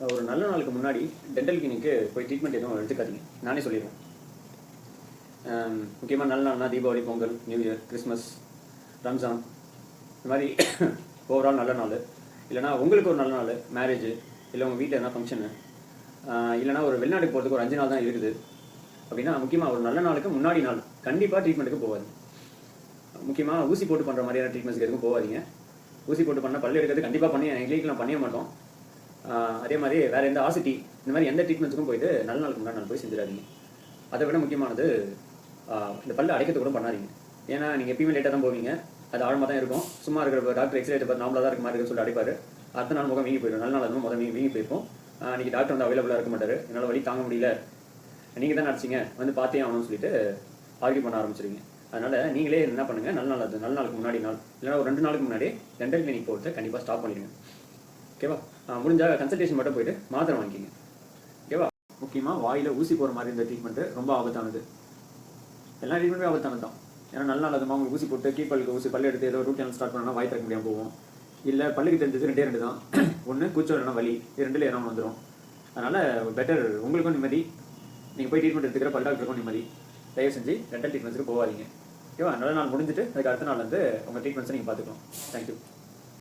ஒரு நல்ல நாளுக்கு முன்னாடி டென்டல் கிளினிக்கு போய் ட்ரீட்மெண்ட் எதுவும் எடுத்துக்காதீங்க. நானே சொல்லிடுவேன். முக்கியமாக நல்ல நாள்னா Deepavali, Pongal, new year, Christmas, Ramzan, இந்த மாதிரி ஓவரால் நல்ல நாள், இல்லைனா உங்களுக்கு ஒரு நல்ல நாள், மேரேஜ், இல்லை உங்கள் வீட்டில் எதனா ஃபங்க்ஷனு, இல்லைனா ஒரு வெளிநாட்டுக்கு போகிறதுக்கு ஒரு 5 நாள் தான் இருக்குது அப்படின்னா, முக்கியமாக ஒரு நல்ல நாளுக்கு முன்னாடி நாள் கண்டிப்பாக ட்ரீட்மெண்ட்டுக்கு போகாதீங்க. முக்கியமாக ஊசி போட்டு பண்ணுற மாதிரியான ட்ரீட்மெண்ட்ஸ்க்கு எதுவும் போகாதீங்க. ஊசி போட்டு பண்ண பல்லு எடுக்கிறது கண்டிப்பாக பண்ணி எங்கள் கிளினிக்கில் பண்ணிய மாட்டோம். அதே மாதிரி வேறு எந்த ஆசிட்டி இந்த மாதிரி எந்த ட்ரீட்மெண்ட்ஸுக்கும் போயிட்டு நல்ல நாளுக்கு முன்னாடி நாள் போய் செஞ்சிடாதீங்க. அதை விட முக்கியமானது இந்த பல்லு அடைக்கிறது கூட பண்ணாதீங்க. ஏன்னா நீங்கள் எப்பயுமே லேட்டாக தான் போவீங்க, அது ஆழமாக தான் இருக்கும். சும்மா இருக்கிற டாக்டர் எக்ஸ்ரே பார்த்து நார்மலாக தான் இருக்க மாதிரி இருக்குன்னு சொல்லி அடைப்பார். அடுத்த நாள் முகம் வீங்கி போயிடும். நல்ல நாள் முதல் வீங்கி போயிருக்கும். இன்றைக்கி டாக்டர் வந்து அவைலபிளாக இருக்க மாட்டார், என்னால் வலி தாங்க முடியல, நீங்கள் தான் நடிச்சிங்க வந்து பார்த்தே ஆகணும்னு சொல்லிட்டு ஆர்கியூ பண்ண ஆரம்பிச்சிருவீங்க. அதனால் நீங்களே என்ன பண்ணுங்கள், நல்ல நாளுக்கு முன்னாடி நாள் இல்லைனா ஒரு 2 நாளுக்கு முன்னாடி டென்டல் கிளினிக் போகிறத கண்டிப்பாக ஸ்டாப் பண்ணிடுங்க. ஓகேவா? முடிஞ்சால் கன்சல்டேஷன் மட்டும் போயிட்டு மாத்திரை வாங்கிக்கிங்க. ஓகேவா? முக்கியமாக வாயில் ஊசி போகிற மாதிரி இந்த ட்ரீட்மெண்ட்டு ரொம்ப ஆபத்தானது. எல்லா ட்ரீட்மெண்ட்டுமே ஆபத்தானது தான். ஏன்னா நல்ல நாள் அதுமா உங்களுக்கு ஊசி போட்டு கீழ்பல்லுக்கு ஊசி பல்லு எடுத்து ஏதோ ரூட் கேனல் ஸ்டார்ட் பண்ணால் வாய் திறக்க முடியாமல் போவோம். இல்லை பல்லுக்கு தெரிஞ்சது 2 தான், ஒன்று கூச்சம் இல்லைனா வலி, இது 2ல் ஏதாவது வந்துடும். அதனால் பெட்டர் உங்களுக்கும் நிம்மதி, நீங்கள் போய் ட்ரீட்மெண்ட் எடுத்துக்கிற பல் டாக்டருக்கும் நிம்மதி. தயவு செஞ்சு டென்டல் ட்ரீட்மெண்ட்ஸுக்கு போகாதீங்க. ஓகேவா? நல்ல நாள் முடிஞ்சுட்டு அதுக்கு அடுத்த நாள் வந்து உங்கள் ட்ரீட்மெண்ட்ஸை நீங்கள் பார்த்துக்கலாம். தேங்க்யூ.